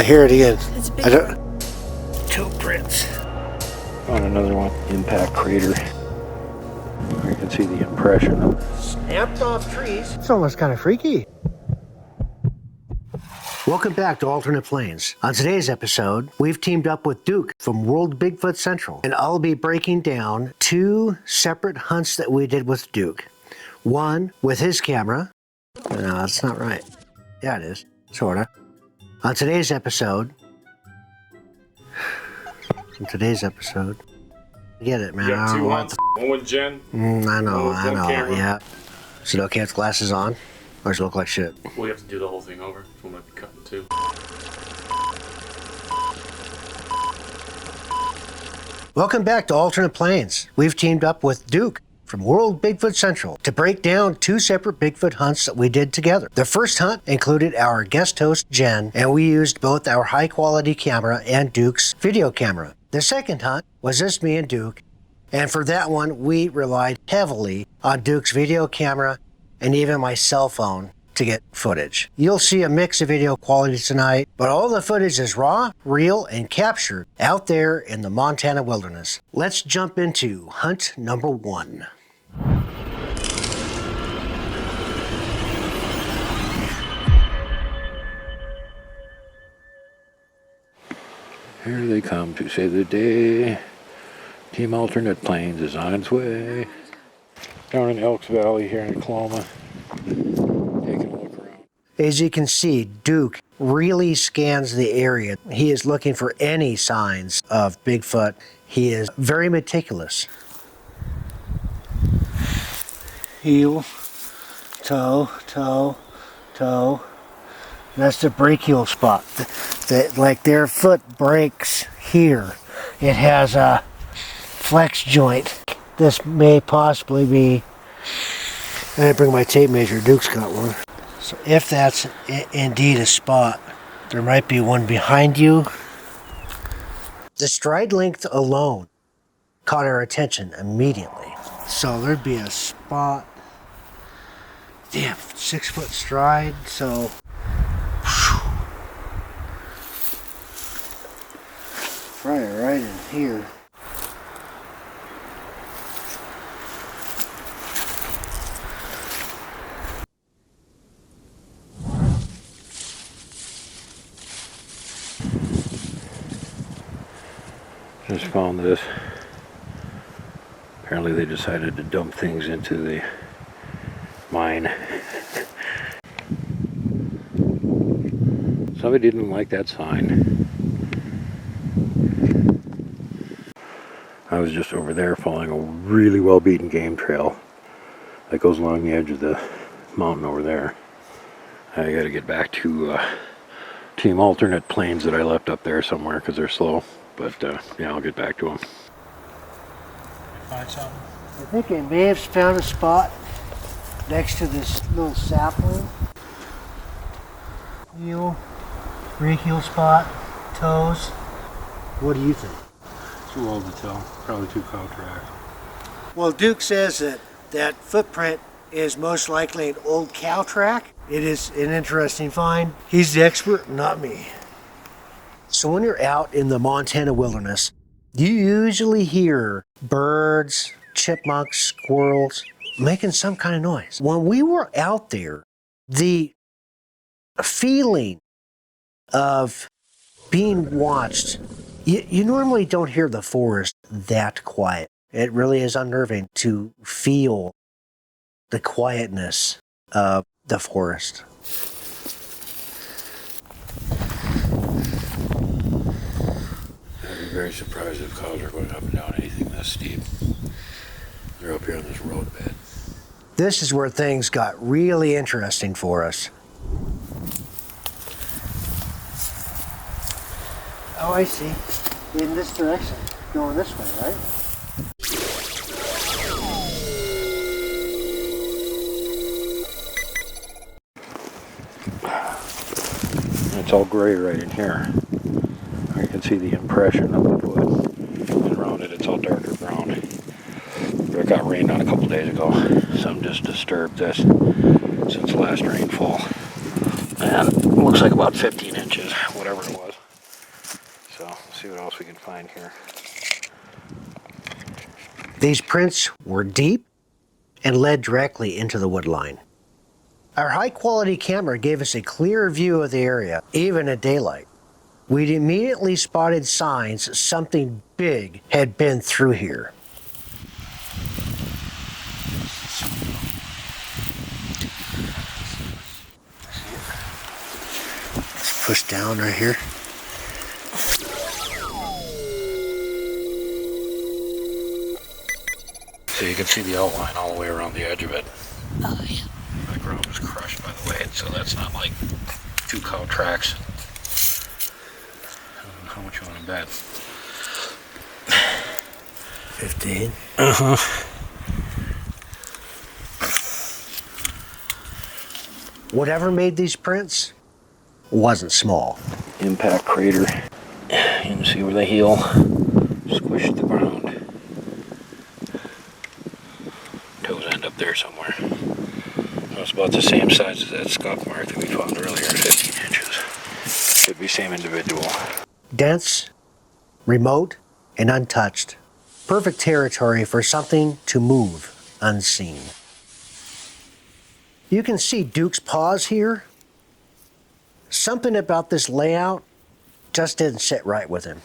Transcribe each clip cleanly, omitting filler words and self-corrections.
hear it again. It's a big I don't. Two prints. Found another one. Impact crater. You can see the impression of Snapped off trees. It's almost kind of freaky. Welcome back to Alternate Plains. On today's episode, we've teamed up with Duke from World Bigfoot Central, and I'll be breaking down two separate hunts that we did with Duke. One with his camera. No, that's not right. Yeah, it is. Sorta. On today's episode. Get it, man. You got two hunts. One with Jen. I know. Camera. Yeah. Is it okay with glasses on? Or does it look like shit? We have to do the whole thing over. We might be cutting too. Welcome back to Alternate Plains. We've teamed up with Duke from World Bigfoot Central to break down two separate Bigfoot hunts that we did together. The first hunt included our guest host, Jen, and we used both our high-quality camera and Duke's video camera. The second hunt was just me and Duke, and for that one, we relied heavily on Duke's video camera and even my cell phone to get footage. You'll see a mix of video quality tonight, but all the footage is raw, real, and captured out there in the Montana wilderness. Let's jump into hunt number one. Here they come to save the day. Team Alternate Plains is on its way. Down in Elks Valley here in Oklahoma. Taking a look around. As you can see, Duke really scans the area. He is looking for any signs of Bigfoot. He is very meticulous. Heel, toe, toe, toe. That's the brachial spot. Like their foot breaks here. It has a flex joint. This may possibly be. I didn't bring my tape measure. Duke's got one. So if that's indeed a spot, there might be one behind you. The stride length alone caught our attention immediately. So there'd be a spot. Damn, 6 foot stride. So. Right in here. Just found this. Apparently they decided to dump things into the mine. Somebody didn't like that sign. I was just over there following a really well beaten game trail that goes along the edge of the mountain over there. I gotta get back to Team Alternate Plains that I left up there somewhere because they're slow. But yeah, I'll get back to them. Find something? I think I may have found a spot next to this little sapling. Heel, brachial spot, toes. What do you think? Too old to tell. Probably two cow tracks. Well, Duke says that that footprint is most likely an old cow track. It is an interesting find. He's the expert, not me. So when you're out in the Montana wilderness, you usually hear birds, chipmunks, squirrels making some kind of noise. When we were out there, the feeling of being watched, you normally don't hear the forest that quiet. It really is unnerving to feel the quietness of the forest. I'd be very surprised if cows are going up and down anything this steep. They're up here on this roadbed. This is where things got really interesting for us. Oh, I see. In this direction. Going this way, right? It's all gray right in here. You can see the impression of the wood. And around it, it's all darker brown. It got rained on a couple days ago. Some just disturbed this since the last rainfall. And looks like about 15 inches, whatever it was. So, let's see what else we can find here. These prints were deep and led directly into the wood line. Our high-quality camera gave us a clear view of the area, even at daylight. We'd immediately spotted signs something big had been through here. Let's push down right here. So you can see the outline all the way around the edge of it. Oh, yeah. The ground was crushed, by the way, so that's not like 2 cow tracks. How much you want to bet? 15. Whatever made these prints wasn't small. Impact crater. You can see where the heel squished the ground. Toes end up there somewhere. It's about the same size as that scuff mark that we found earlier, 15 inches. Could be same individual. Dense, remote, and untouched. Perfect territory for something to move unseen. You can see Duke's paws here. Something about this layout just didn't sit right with him.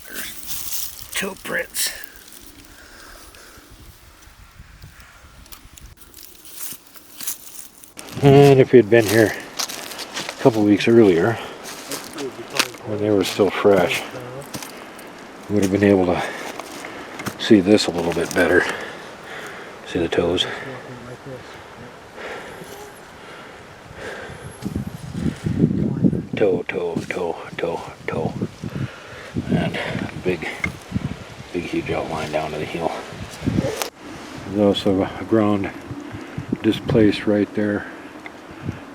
There's 2 prints. And if you'd been here a couple weeks earlier, when they were still fresh, you would have been able to see this a little bit better. See the toes? Toe, toe, toe, toe, toe. And big huge outline down to the heel. There's also a ground displaced right there,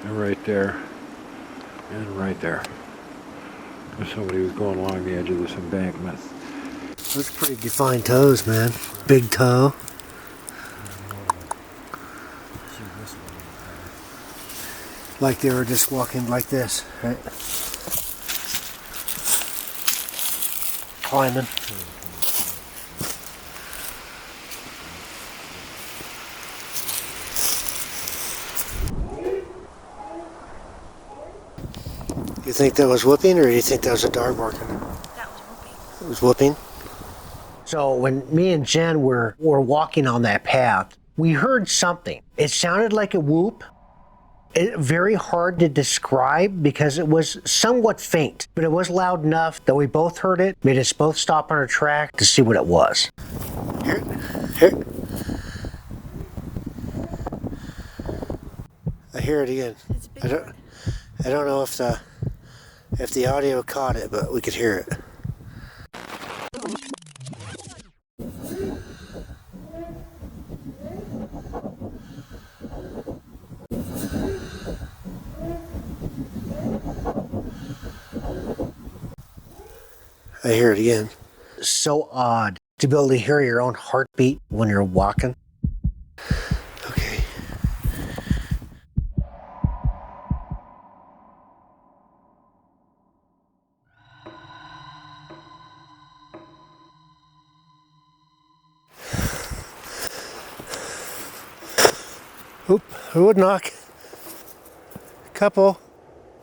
and right there, and right there. Somebody was going along the edge of this embankment. Those are pretty defined toes, man. Big toe. Like they were just walking like this, right? Climbing. You think that was whooping, or do you think that was a dog barking? That was whooping. It was whooping. So when me and Jen were walking on that path, we heard something. It sounded like a whoop. Very hard to describe because it was somewhat faint, but it was loud enough that we both heard it, made us both stop on our track to see what it was. Here. I hear it again. It's a big bird. I don't know if the audio caught it, but we could hear it. I hear it again. So odd to be able to hear your own heartbeat when you're walking. Okay. Oop, who would knock? Couple.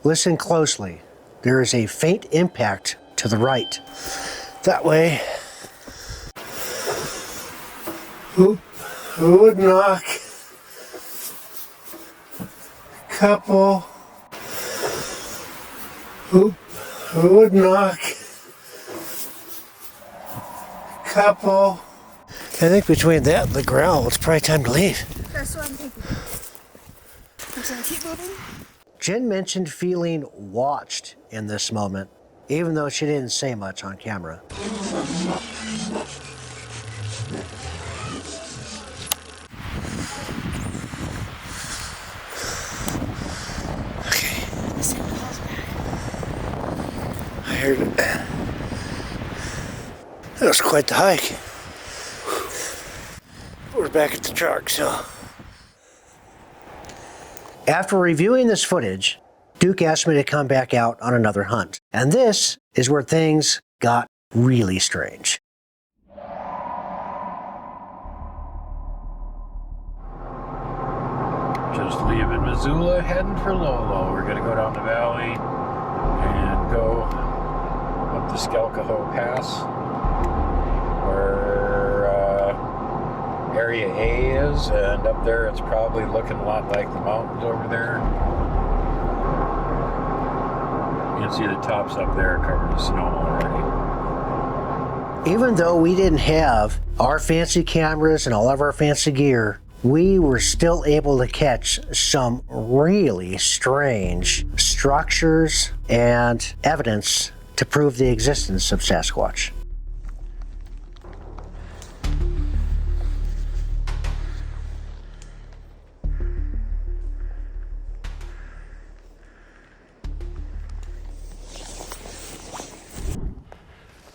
Listen closely. There is a faint impact to the right. That way. Oop, who would knock? Couple. Oop, who would knock? Couple. I think between that and the growl, it's probably time to leave. That's what I'm thinking. I'm gonna keep moving. Jen mentioned feeling watched in this moment, even though she didn't say much on camera. Okay, The sound calls back. I heard it. That was quite the hike. We're back at the truck, so. After reviewing this footage, Duke asked me to come back out on another hunt. And this is where things got really strange. Just leaving Missoula, heading for Lolo. We're gonna go down the valley and go up the Skelkaho Pass, where Area A is, and up there it's probably looking a lot like the mountains over there. You can see the tops up there covered in snow already. Even though we didn't have our fancy cameras and all of our fancy gear, we were still able to catch some really strange structures and evidence to prove the existence of Sasquatch.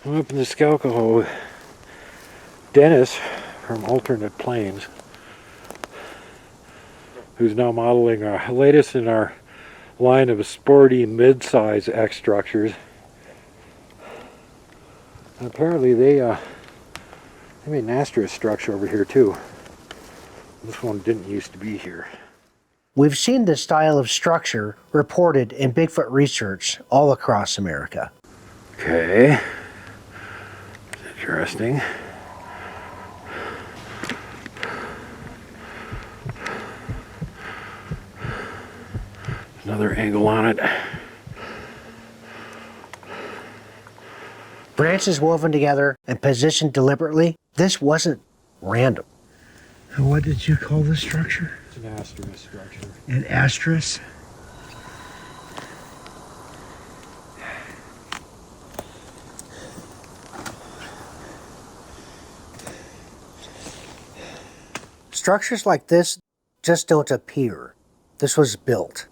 I'm up in the Skelkaho. Dennis from Alternate Plains, who's now modeling our latest in our line of sporty mid-size X structures. And apparently they made an asterisk structure over here too. This one didn't used to be here. We've seen this style of structure reported in Bigfoot research all across America. Okay. Interesting. Another angle on it. Branches woven together and positioned deliberately. This wasn't random. And what did you call this structure? It's an asterisk structure. An asterisk? Structures like this just don't appear. This was built.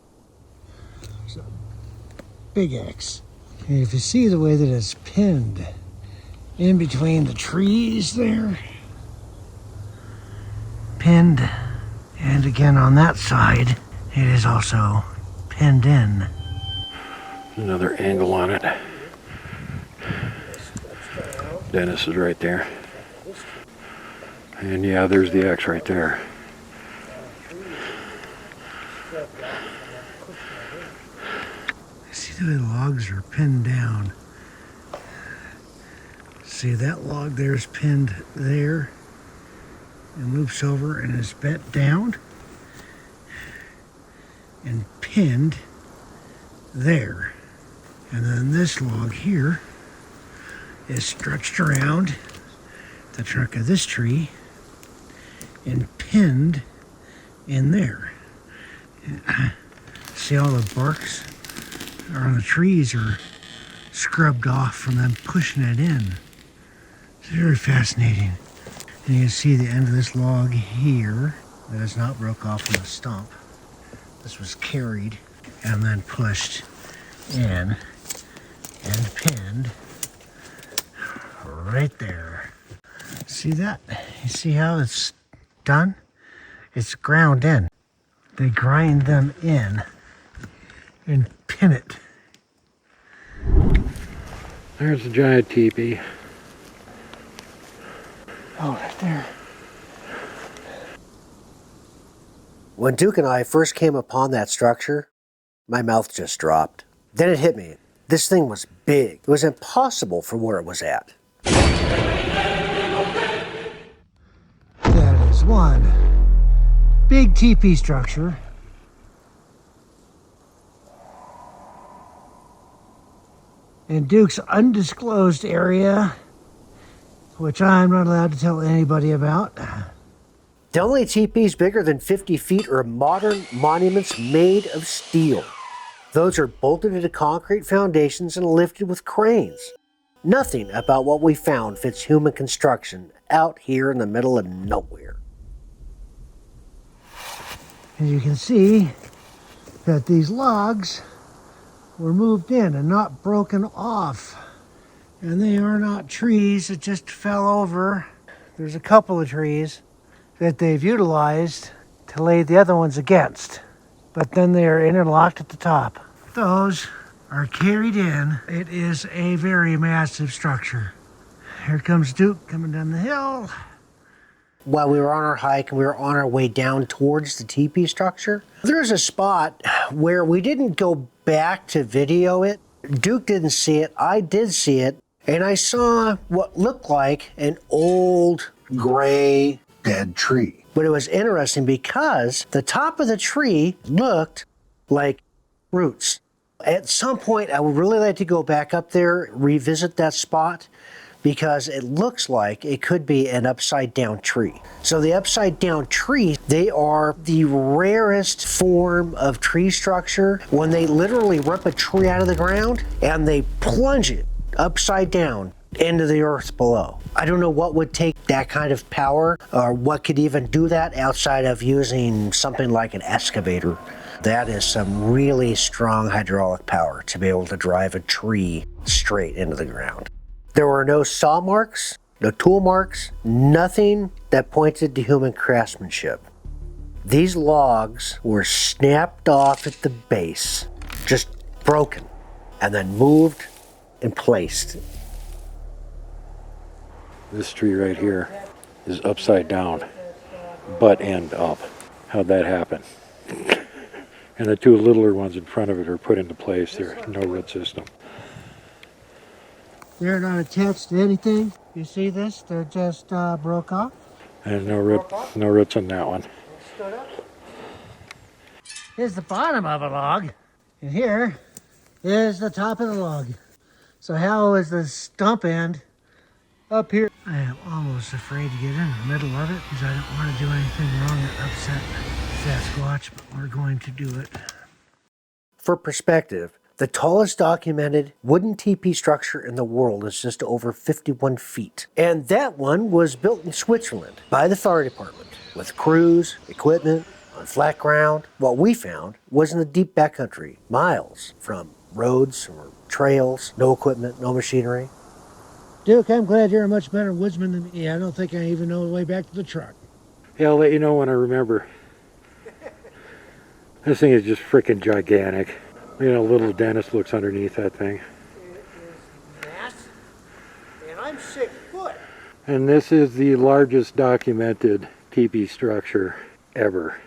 Big X. And if you see the way that it's pinned in between the trees there, pinned, and again on that side, it is also pinned in. Another angle on it. Dennis is right there. And yeah, there's the X right there. See the way the logs are pinned down. See that log there's pinned there and loops over and is bent down and pinned there. And then this log here is stretched around the trunk of this tree and pinned in there. See all the barks on the trees are scrubbed off from them pushing it in. It's very fascinating. And you can see the end of this log here that is not broke off from the stump. This was carried and then pushed in and pinned right there. See that? You see how it's done? It's ground in. They grind them in and pin it. There's the giant teepee. Oh, right there. When Duke and I first came upon that structure, my mouth just dropped. Then it hit me. This thing was big. It was impossible from where it was at. That is one big teepee structure. In Duke's undisclosed area, which I'm not allowed to tell anybody about. The only teepees bigger than 50 feet are modern monuments made of steel. Those are bolted into concrete foundations and lifted with cranes. Nothing about what we found fits human construction out here in the middle of nowhere. As you can see that these logs were moved in and not broken off. And they are not trees that just fell over. There's a couple of trees that they've utilized to lay the other ones against. but then they are interlocked at the top. Those are carried in. It is a very massive structure. Here comes Duke coming down the hill. While we were on our hike and we were on our way down towards the teepee structure, there's a spot where we didn't go back to video it. Duke didn't see it, I did see it, and I saw what looked like an old gray dead tree. But it was interesting because the top of the tree looked like roots. At some point, I would really like to go back up there, revisit that spot, because it looks like it could be an upside down tree. So the upside down tree, they are the rarest form of tree structure when they literally rip a tree out of the ground and they plunge it upside down into the earth below. I don't know what would take that kind of power or what could even do that outside of using something like an excavator. That is some really strong hydraulic power to be able to drive a tree straight into the ground. There were no saw marks, no tool marks, nothing that pointed to human craftsmanship. These logs were snapped off at the base, just broken, and then moved and placed. This tree right here is upside down, butt end up. How'd that happen? And the two littler ones in front of it are put into place. There's no root system. They're not attached to anything. You see this? They're just broke off. And no roots on that one. Stood up. Here's the bottom of a log, and here is the top of the log. So how is the stump end up here? I am almost afraid to get in the middle of it because I don't want to do anything wrong that upset Sasquatch, but we're going to do it. For perspective, the tallest documented wooden teepee structure in the world is just over 51 feet. And that one was built in Switzerland by the fire department with crews, equipment, on flat ground. What we found was in the deep backcountry, miles from roads or trails, no equipment, no machinery. Duke, I'm glad you're a much better woodsman than me. I don't think I even know the way back to the truck. Yeah, I'll let you know when I remember. This thing is just freaking gigantic. You know, little Dennis looks underneath that thing. It is massive, and I'm 6 foot. And this is the largest documented teepee structure ever.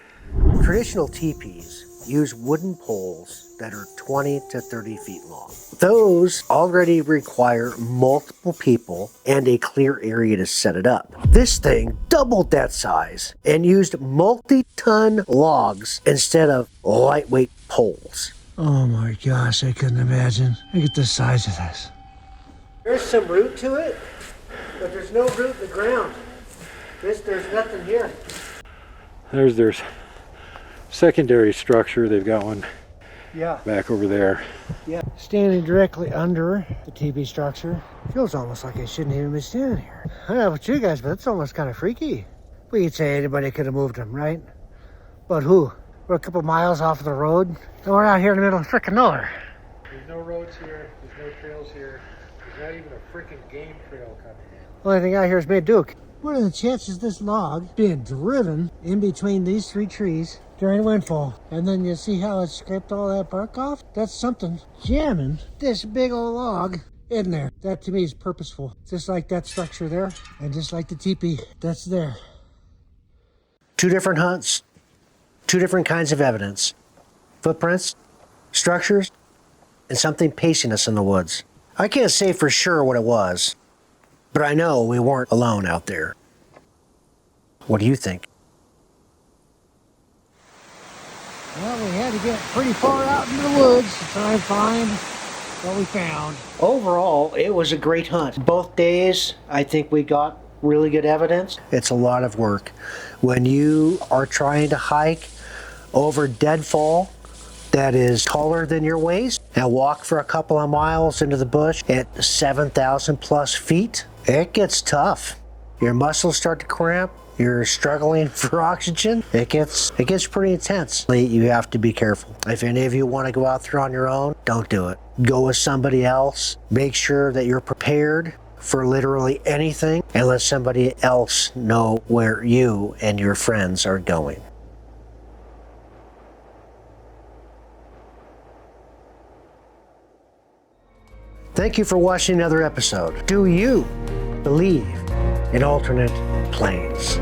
Traditional teepees use wooden poles that are 20 to 30 feet long. Those already require multiple people and a clear area to set it up. This thing doubled that size and used multi-ton logs instead of lightweight poles. Oh my gosh, I couldn't imagine. Look at the size of this. There's some root to it, but there's no root in the ground. There's nothing here. There's their secondary structure. They've got one Yeah. back over there. Yeah. Standing directly under the teepee structure. Feels almost like I shouldn't even be standing here. I don't know about you guys, but it's almost kind of freaky. We could say anybody could have moved them, right? But who? We're a couple miles off the road, and we're out here in the middle of frickin' nowhere. There's no roads here. There's no trails here. There's not even a freaking game trail coming in. Only thing out here is me and Duke. What are the chances this log being driven in between these 3 trees during windfall? And then you see how it scraped all that bark off? That's something jamming this big old log in there. That to me is purposeful. Just like that structure there, and just like the teepee that's there. 2 different hunts, 2 different kinds of evidence. Footprints, structures, and something pacing us in the woods. I can't say for sure what it was, but I know we weren't alone out there. What do you think? Well, we had to get pretty far out into the woods to try and find what we found. Overall, it was a great hunt. Both days, I think we got really good evidence. It's a lot of work. When you are trying to hike over deadfall that is taller than your waist and walk for a couple of miles into the bush at 7,000 plus feet, it gets tough. Your muscles start to cramp. You're struggling for oxygen. It gets pretty intense. You have to be careful. If any of you want to go out there on your own, don't do it. Go with somebody else. Make sure that you're prepared for literally anything, and let somebody else know where you and your friends are going. Thank you for watching another episode. Do you believe in alternate planes?